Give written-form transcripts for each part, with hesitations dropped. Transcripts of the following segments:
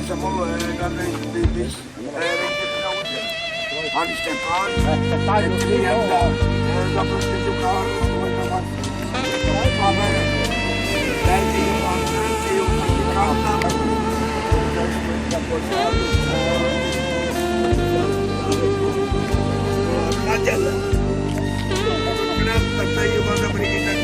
semua dan bis Hans Stefan dapat tunjukkan teman-teman kabar dari kenapa saya bangga beri kita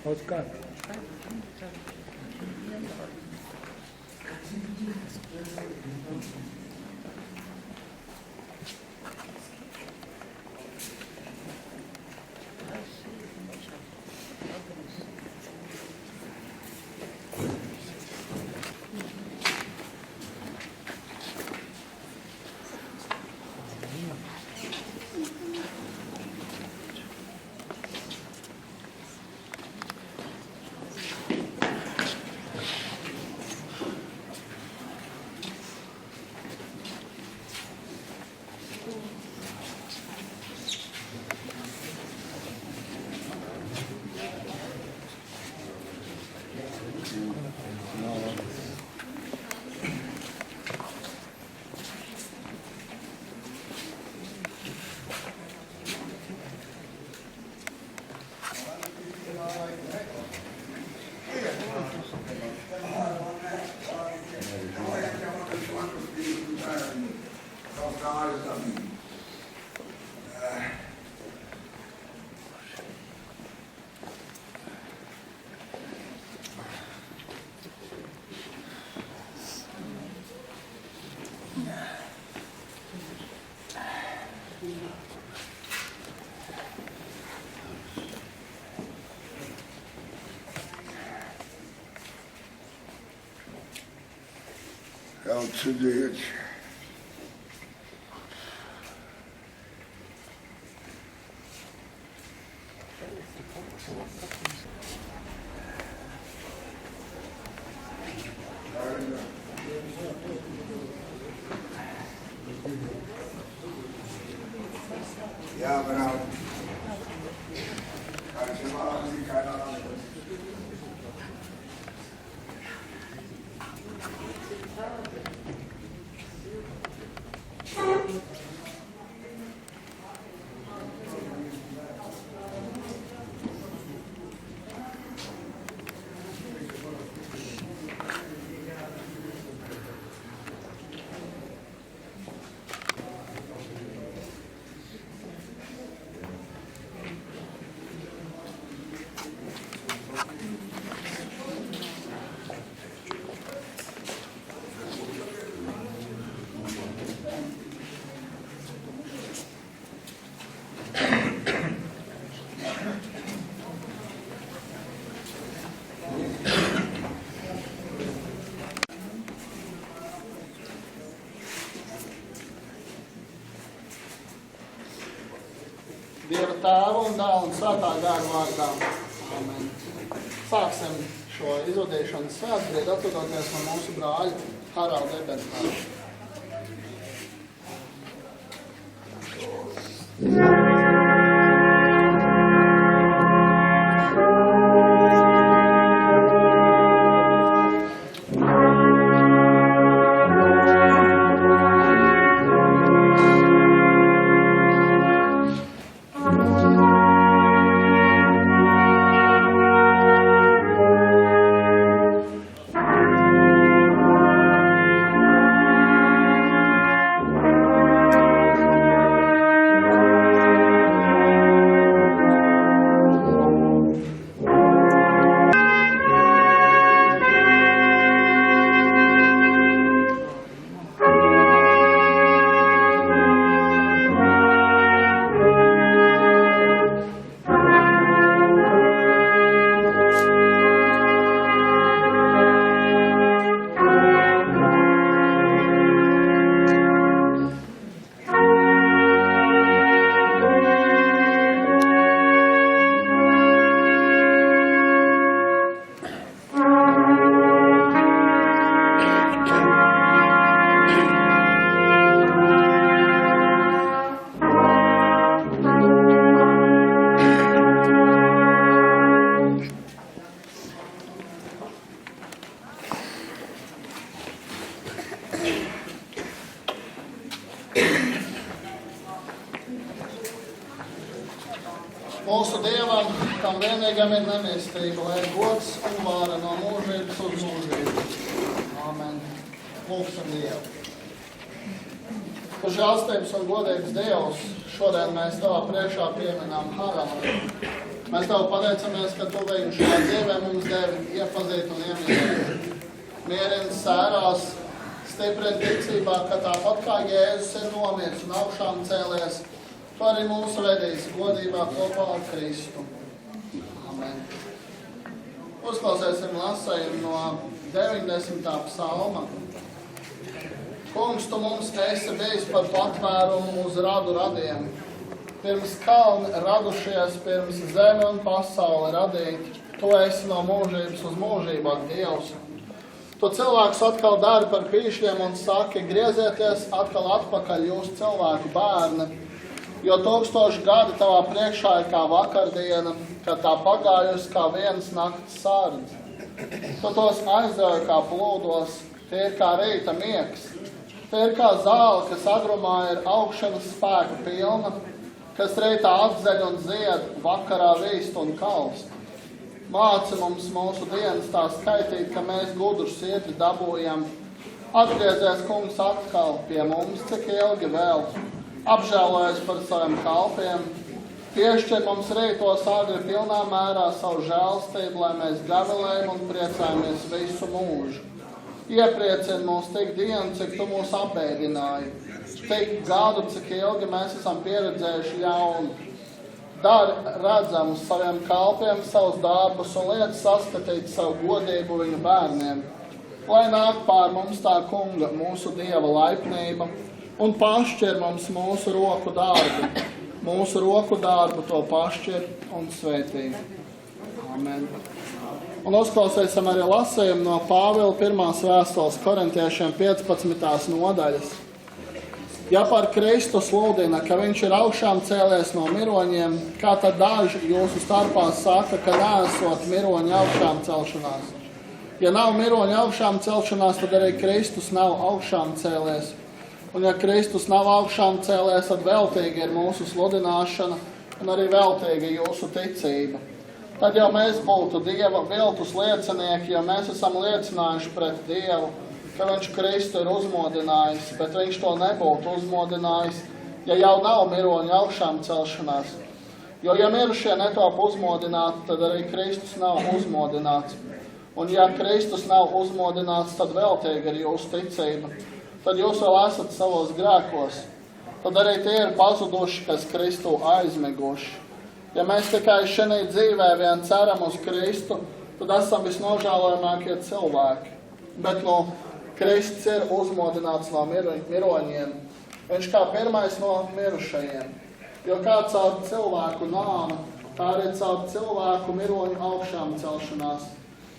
Oskar. Odczytuję. Ja brał. Ale się ma Dieva tēva un dēla un svētā gara vārdā. Amen. Sāksim šo izvadīšanas svētbrīdi atvadoties no mūsu brāļa Haralda Ebenhāra. Mūsu Dievam, kam vienīgam ir nemiestība, lai ir gods un vāra no mūžības uz mūžību. Amen. Lūksim Dievu. Par žēlstības un godības Dievs, šodien mēs Tavā priekšā pieminām Haramu. Mēs Tev pateicamies, ka Tu viņu šajā dzīvē mums devi iepazīt un iemīlēt. Mierini sērās, stiprini ticībā, ka tāpat kā Jēzus ir nomiris un augšām cēlies, Tu arī mūsu vedīs godībā kopā ar Kristu. Amen. Uzklausēsim lasējumu no 90. psalma. Kungs, Tu mums esi bijis par patvērumu uz radu radiem. Pirms kalni radušies, pirms zeme un pasauli radīt, Tu esi no mūžības uz mūžību, Dievs. Tu cilvēkus atkal dari par pīšļiem un saki, griezieties atkal atpakaļ jūs cilvēku bērni, jo 1000 gadi Tavā priekšā ir kā vakardiena, kad tā pagājusi kā vienas nakts sārdz. Tu tos aizdevi kā plūdos, tie ir kā rīta miegs. Tie ir kā zāle, kas agrumā ir augšanas spēka pilna, kas reitā atzeļ un zied, vakarā vīst un kalst. Māci mums mūsu dienas tā skaitīt, ka mēs gudru sirdi dabūjam. Atgriezies, Kungs, atkal pie mums, cik ilgi vēl. Apžēlojies par saviem kalpiem. Piešķir mums rītos agri pilnā mērā savu žēlstību, lai mēs gavilējam un priecājamies visu mūžu. Iepriecini mūs tik dienu, cik Tu mūs apbēdināji. Tik gadu, cik ilgi mēs esam pieredzējuši ļaunu. Dari redzamus saviem kalpiem savus darbus un liec saskatīt savu godību viņu bērniem. Lai nāk pār mums tā Kunga, mūsu Dieva laipnība, un pašķir mums mūsu roku darbu. Mūsu roku darbu to pašķir un svētī. Amen. Un uzklausīsim arī lasējumu no Pāvila 1. vēstules korintiešiem 15. nodaļas. Ja par Kristu sludina, ka viņš ir augšām cēlies no miroņiem, kā tad daži jūsu starpā saka, ka neesot miroņa augšām celšanās? Ja nav miroņa augšām celšanās, tad arī Kristus nav augšām cēlies. Un ja Kristus nav augšām cēlies, tad veltīgi ir mūsu sludināšana un arī veltīgi jūsu ticība. Tad jau mēs būtu Dieva viltus liecinieki, ja mēs esam liecinājuši pret Dievu, ka viņš Kristu ir uzmodinājis, bet viņš to nebūtu uzmodinājis, ja jau nav miroņa augšām celšanās. Jo ja mirušie netop uzmodināti, tad arī Kristus nav uzmodināts. Un ja Kristus nav uzmodināts, tad veltīgi ir jūsu ticība. Tad jūs vēl esat savos grēkos. Tad arī tie ir pazuduši, kas Kristu aizmiguši. Ja mēs tikai šajā dzīvē vien ceram uz Kristu, tad esam visnožēlojamākie cilvēki. Bet Kristus ir uzmodināts no miroņiem. Viņš kā pirmais no mirušajiem. Jo kā caur cilvēku nāvi, tā arī caur cilvēku miroņu augšām celšanās.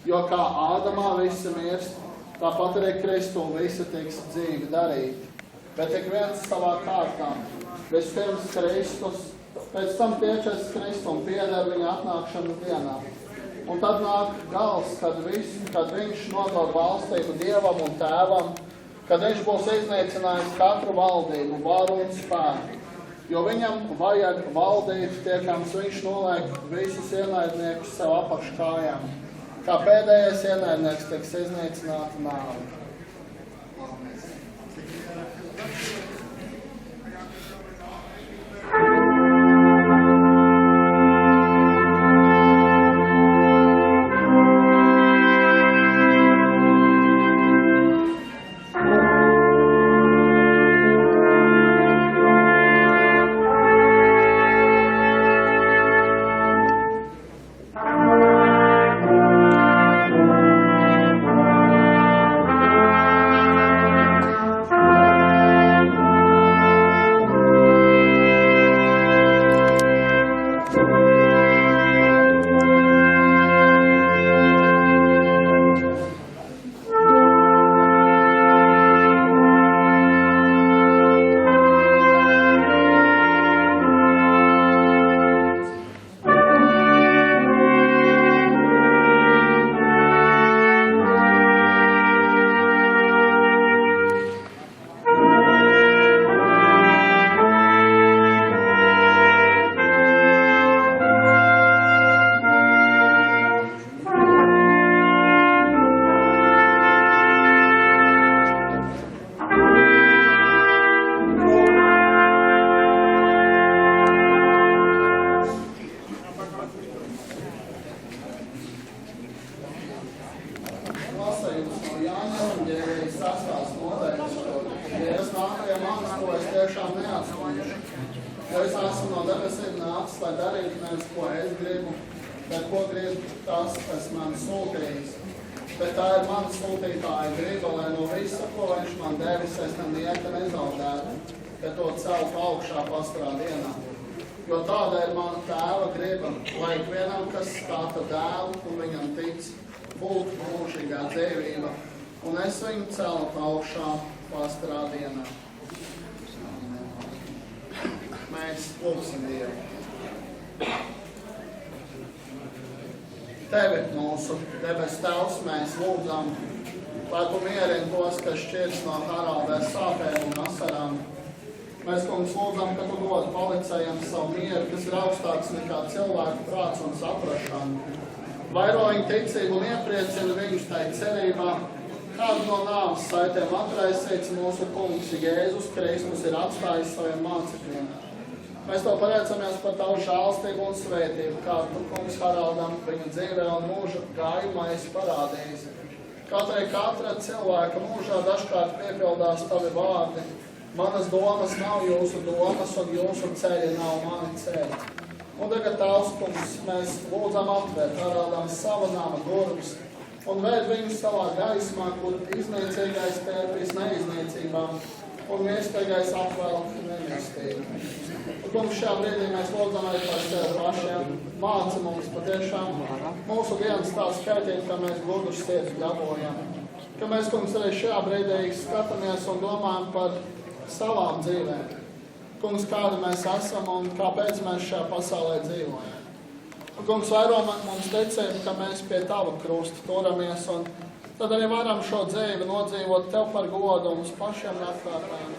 Jo kā Ādamā visi mirst, tāpat arī Kristu visi tiks dzīvi darīti. Bet ik viens savā kārtā. Vispirms Kristus, pēc tam tiečas Kristum pieder viņa atnākšanas dienā. Un tad nāk gals, kad viņš nodod valstību Dievam un Tēvam, kad viņš būs iznīcinājis katru valdību, varu un spēku. Jo viņam vajag valdīt, tiekams viņš noliek visus ienaidniekus sev apakš kājām. Kā pēdējais ienaidnieks tiks iznīcināta nāve. no debesīm nācis, lai darītu nevis, ko es gribu, bet ko grib tas, kas man sūtījis. Bet tā ir mana sūtītāja griba, lai no visa, ko viņš man devis, es nieka nezaudētu, bet to celtu augšā pastarā dienā. Jo tāda ir mana tēva griba, lai ikvienam, kas stāta dēlu un viņam tic, būtu mūžīgā dzīvība, un es viņu celtu augšā pastarā dienā. Mēs lūgsim Dievu. Tevi, mūsu debes Tēvs, mēs lūdzam, lai tu mierini tos, kas šķirs no Haralda sāpēm un asarām. Mēs, kungs, lūdzam, ka tu dod policējiem savu mieru, kas ir augstāks nekā cilvēku prāts un saprašana. Vairo viņa ticību un iepriecina viņus tai cerībā, kādu no nāves saitēm atraisīts mūsu kungs Jēzus Kristus ir atstājis saviem mācekļiem. Mēs to pareicamies par tavu žēlstību un svētību, kā tu, kungs, Haraldam, viņa dzīvē un mūža gājumā esi parādījis. Katra cilvēka mūžā dažkārt piepildās tavi vārdi. Manas domas nav jūsu domas, un jūsu ceļi nav mani ceļi. Un tagad, Tavs, kungs, mēs lūdzam atvērt Haraldam savu nama durvis un vērt viņu savā gaismā, kur iznīcīgais tērpīs neiznīcībām un miestīgais apvēl nemiestību. Kungs, šajā brīdī mēs lūdzam arī par sevi pašiem. Māci mums patiešām mūsu dienas tā skaitīt, ka mēs gudrus sirds dabojam. Ka mēs, kungs, arī šajā brīdī skatāmies un domājam par savām dzīvēm. Kungs, kāda mēs esam un kāpēc mēs šajā pasaulē dzīvojam. Un, kungs, vairo mums ticību, ka mēs pie tava krusta turamies un tad arī varam šo dzīvi nodzīvot tev par godu un uz pašiem atkārtājiem.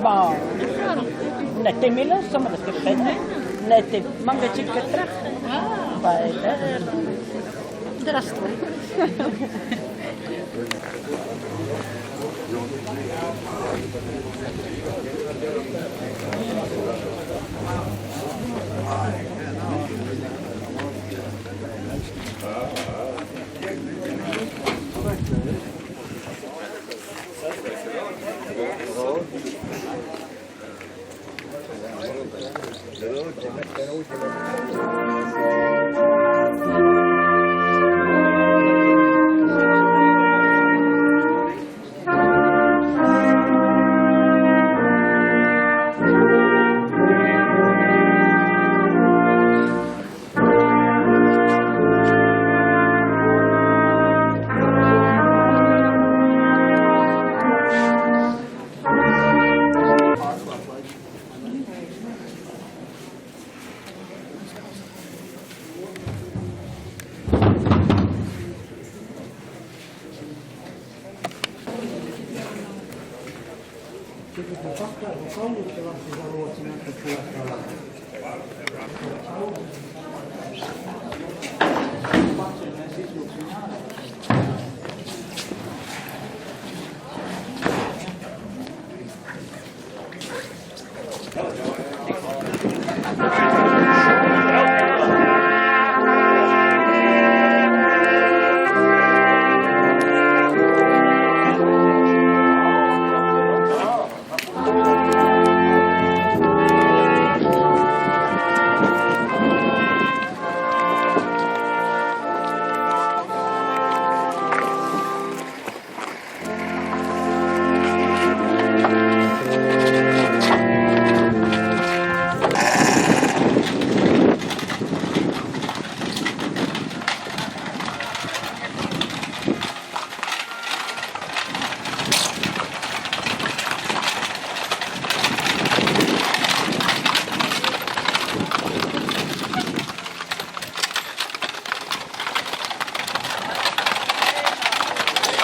Wow. Не те мило, само да те петне. Не те мангачик трах. Здравствуй.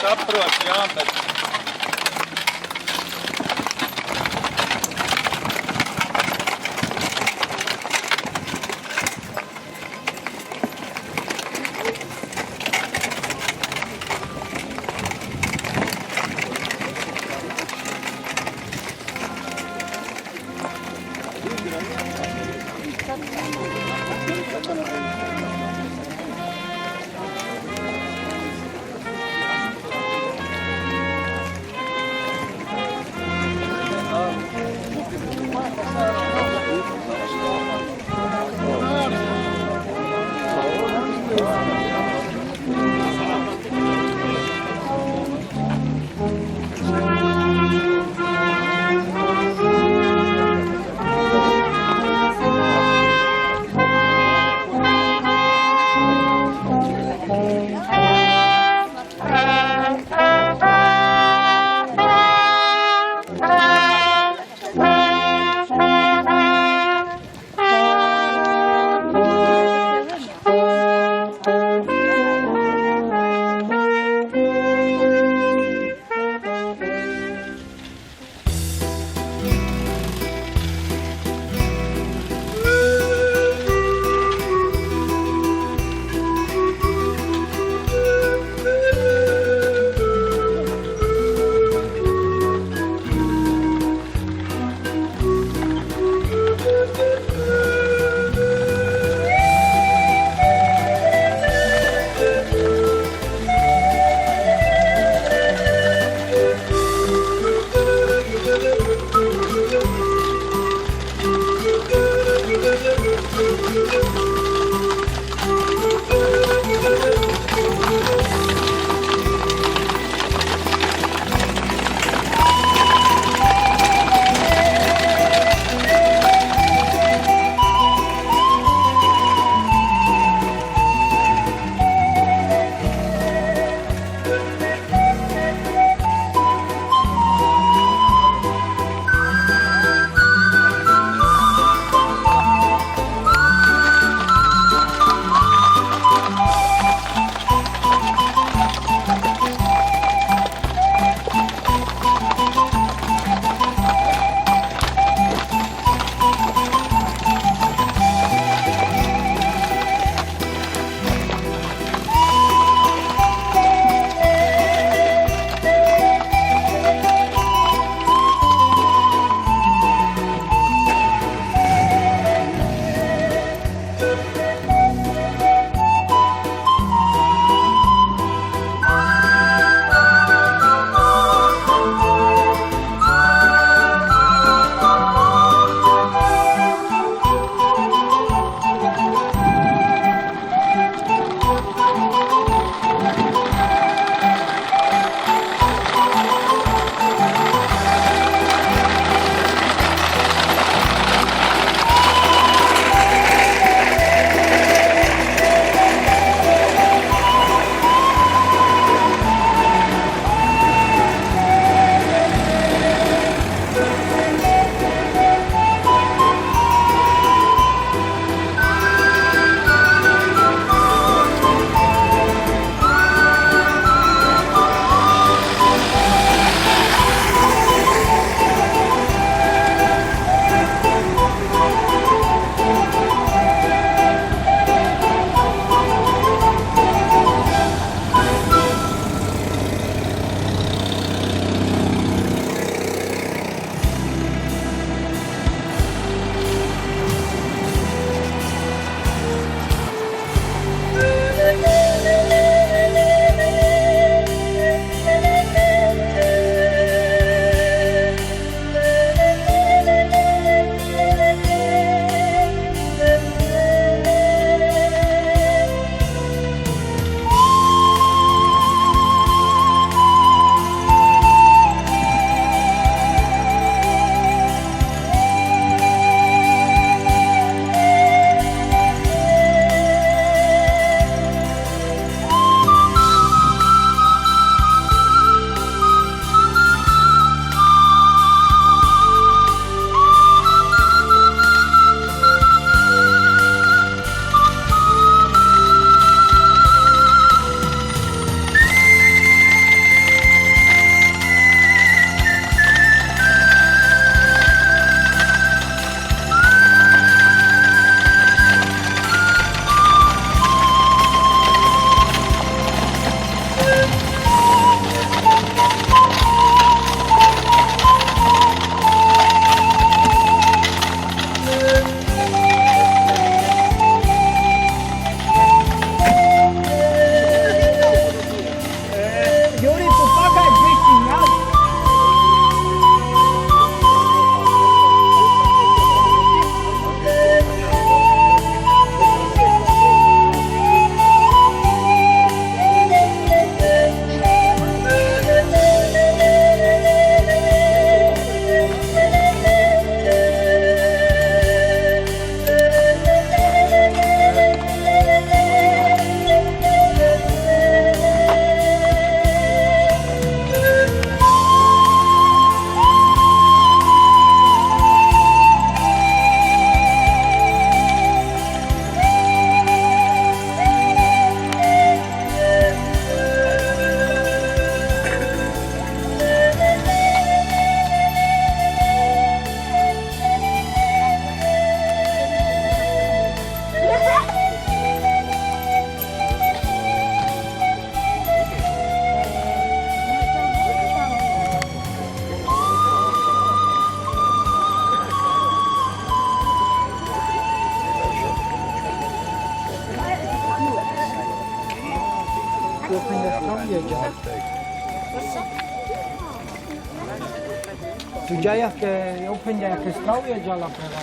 saprotu, jā, bet Tu già che open che strauja già la prova.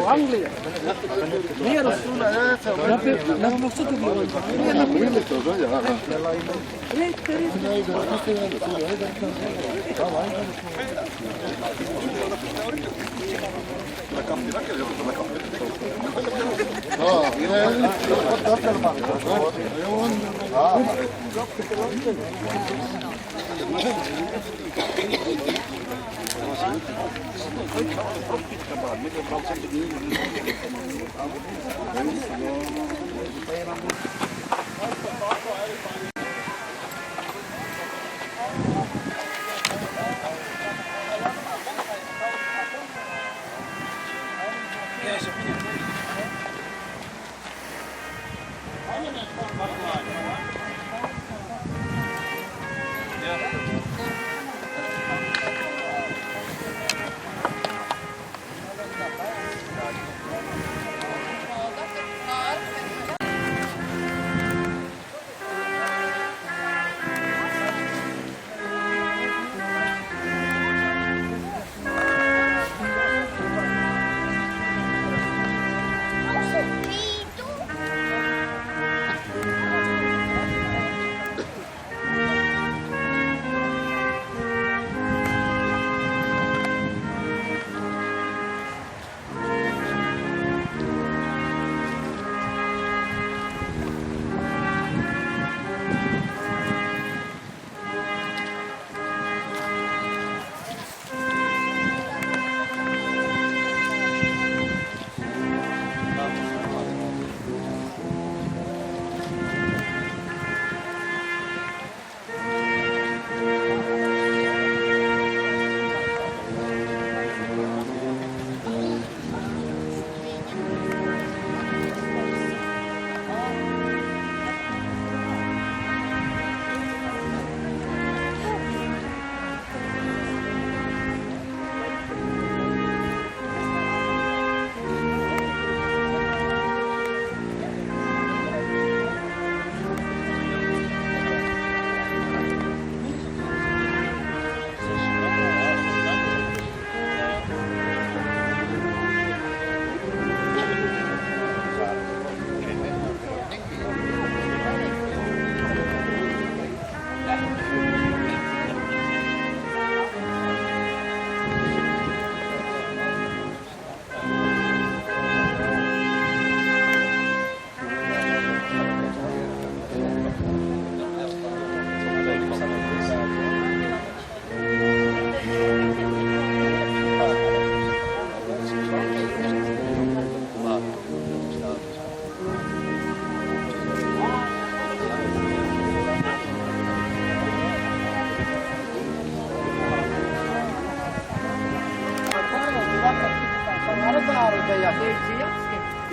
U Angliji. Nije Rasula, ne mogu što tu bilo.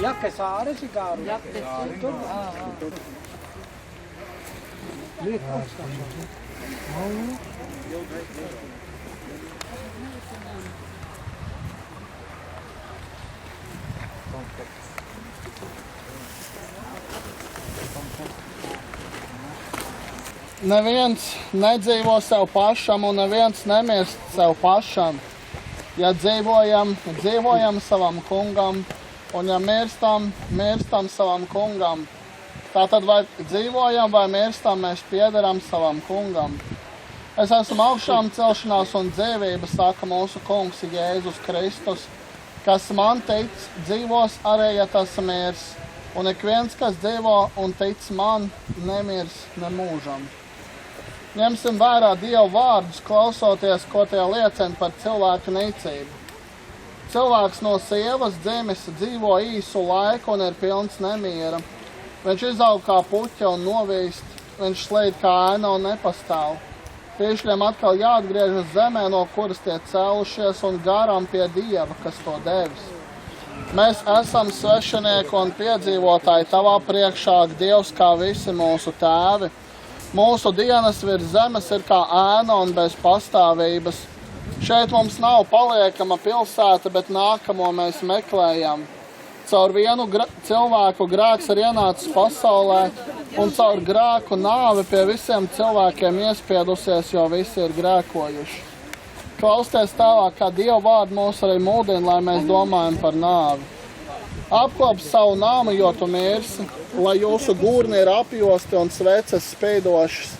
Jakke saare si kaaru. Jakke Nyt Neviens nedzīvo sev pašam un neviens nemirst sev pašam. Ja dzīvojam savam kungam, un ja mirstam savam kungam. Tātad vai dzīvojam vai mirstam, mēs piederam savam kungam. Es esmu augšām celšanās un dzīvība, saka mūsu kungs Jēzus Kristus, kas man tic, dzīvos arī, ja tas mirs, un ik viens, kas dzīvo un tic man, nemirs nemūžam. Ņemsim vērā Dievu vārdus, klausoties, ko tie liecina par cilvēku nicību. Cilvēks no sievas dzimis dzīvo īsu laiku un ir pilns nemiera. Viņš izaug kā puķa un novīst, viņš slīd kā ēna un nepastāv. Pīšļiem atkal jāatgriežas zemē, no kuras tie cēlušies, un garām pie Dieva, kas to devis. Mēs esam svešinieki un piedzīvotāji tavā priekšā, Dievs, kā visi mūsu tēvi. Mūsu dienas virs zemes ir kā ēna un bez pastāvības. Šeit mums nav paliekama pilsēta, bet nākamo mēs meklējam. Caur vienu cilvēku grēks ir ienācis pasaulē, un caur grēku nāve pie visiem cilvēkiem iespiedusies, jo visi ir grēkojuši. Klausties tālāk, kā Dieva vārdu mūs arī mūdina, lai mēs domājam par nāvi. Apkop savu nāmu, jo tu mirsi, lai jūsu gurni ir apjosti un sveces spīdošas.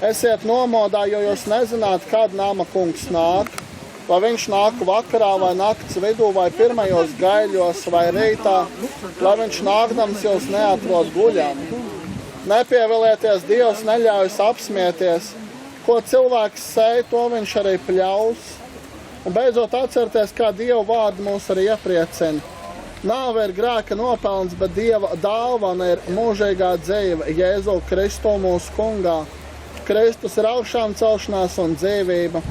Esiet nomodā, jo jūs nezināt, kad nama kungs nāk. Vai viņš nāk vakarā, vai nakts vidū, vai pirmajos gaiļos, vai rītā, lai viņš nākdams jūs neatrod guļam. Nepievilieties, Dievs neļaujas apsmieties. Ko cilvēks sēj, to viņš arī pļaus. Un beidzot atcerieties, kā Dieva vārdi mūs arī iepriecina. Nāve ir grēka nopelns, bet Dieva dāvana ir mūžīgā dzīve Jēzu Kristu mūsu kungā. Kristus ir augšām celšanās un dzīvība.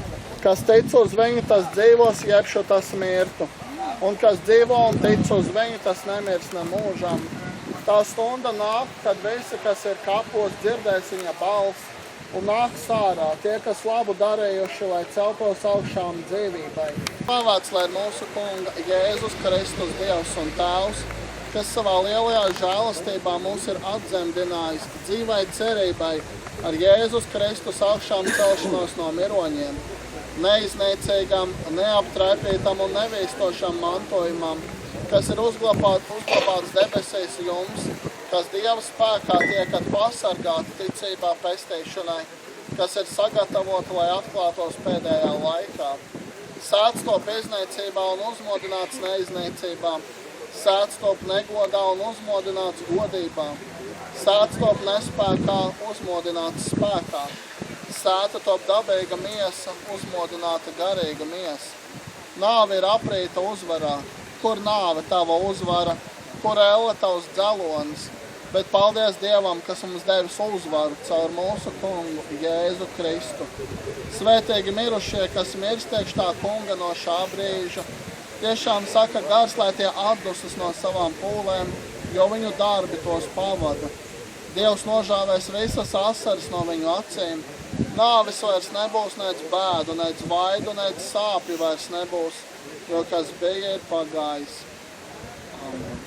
Kas tic uz viņu, tas dzīvos, jebšu tas mirtu. Un kas dzīvo un tic uz viņu, tas nemirs nemūžam. Tā stunda nāk, kad visi, kas ir kapos, dzirdēs viņa balss un nāks ārā. Tie, kas labu darījuši, lai celtos augšām dzīvībai. Slavēts, lai ir mūsu kunga Jēzus Kristus, Dievs un Tēvs, kas savā lielajā žēlastībā mūs ir atdzemdinājis dzīvai cerībai ar Jēzus Kristus augšām celšanos no miroņiem, neiznīcīgam, neaptraipītam un nevīstošam mantojumam, kas ir uzglabāts debesīs jums, kas Dieva spēkā tiekat pasargāti ticībā pestīšanai, kas ir sagatavota, lai atklātos pēdējā laikā. Sēts top iznīcībā un uzmodināts neiznīcībā, sēts top negodā un uzmodināts godībā, sēts top nespēkā, uzmodināts spēkā, sēta top dabīga miesa, uzmodināta garīga miesa. Nāve ir aprīta uzvarā. Kur nāve tava uzvara, kur elle tavs dzelonis, bet paldies Dievam, kas mums devis uzvaru caur mūsu kungu Jēzu Kristu. Svētīgi mirušie, kas mirst iekš tā kunga no šā brīža, tiešām saka gars, lai tie atdusas no savām pūlēm, jo viņu darbi tos pavada. Dievs nožāvēs visas asaras no viņu acīm. Nāvis vairs nebūs, nec bēdu, nec vaidu, nec sāpju vairs nebūs, jo kas bija, ir pagājis. Amen.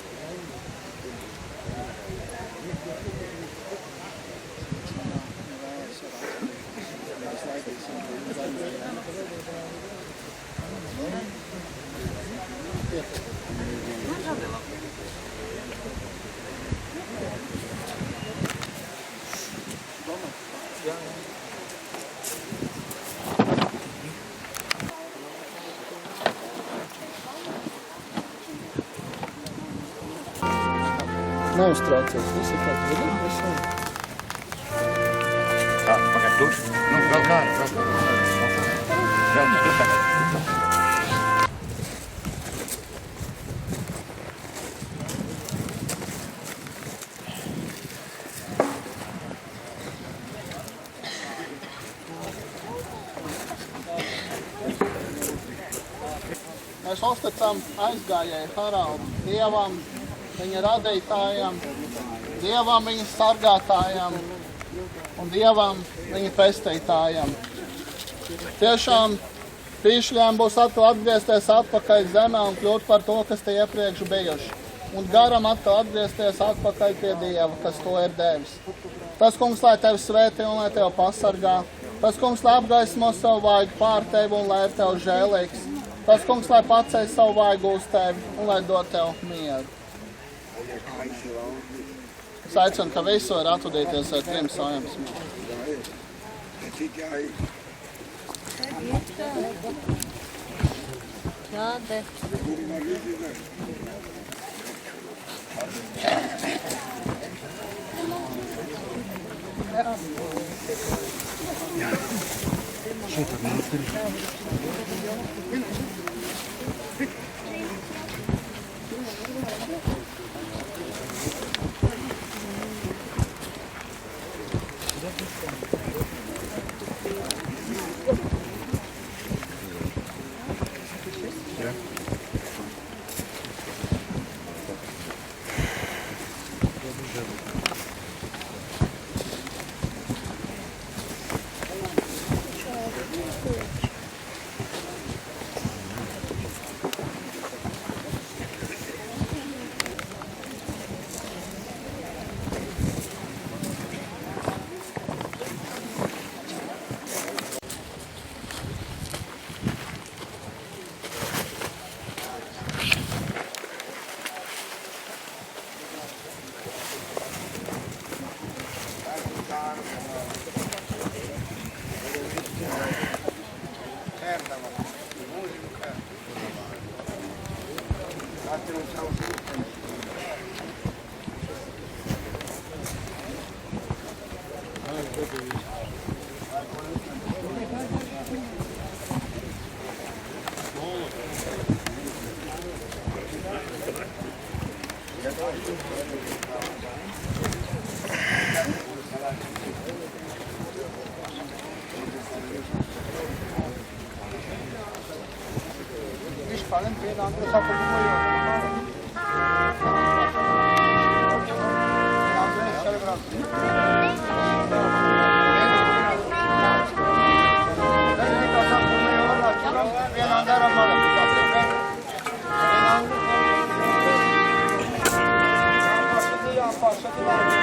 Neuztraucies, viss ir kaut vidū, visam. Pagaid, duš. Nu, vēl kāda. Vēl dušā. Mēs uzticam aizgājēju Haraldu, Dievam, viņa radītājam, Dievam viņa sargātājam un Dievam viņa pestītājam. Tiešām pīšļiem būs atkal atgriezties atpakaļ zemē un kļūt par to, kas tie iepriekš bijuši. Un garam atkal atgriezties atpakaļ pie Dieva, kas to ir devis. Tas kungs, lai tevi svētī un lai tevi pasargā. Tas kungs, lai apgaismo savu vaigu pār tevi un lai ir tev žēlīgs. Tas kungs, lai paceļ savu vaigu uz tevi un lai dod tev mieru. aicinu, ka visi var atvadīties ar 3 saimnes. Tikai Kāda? Paša,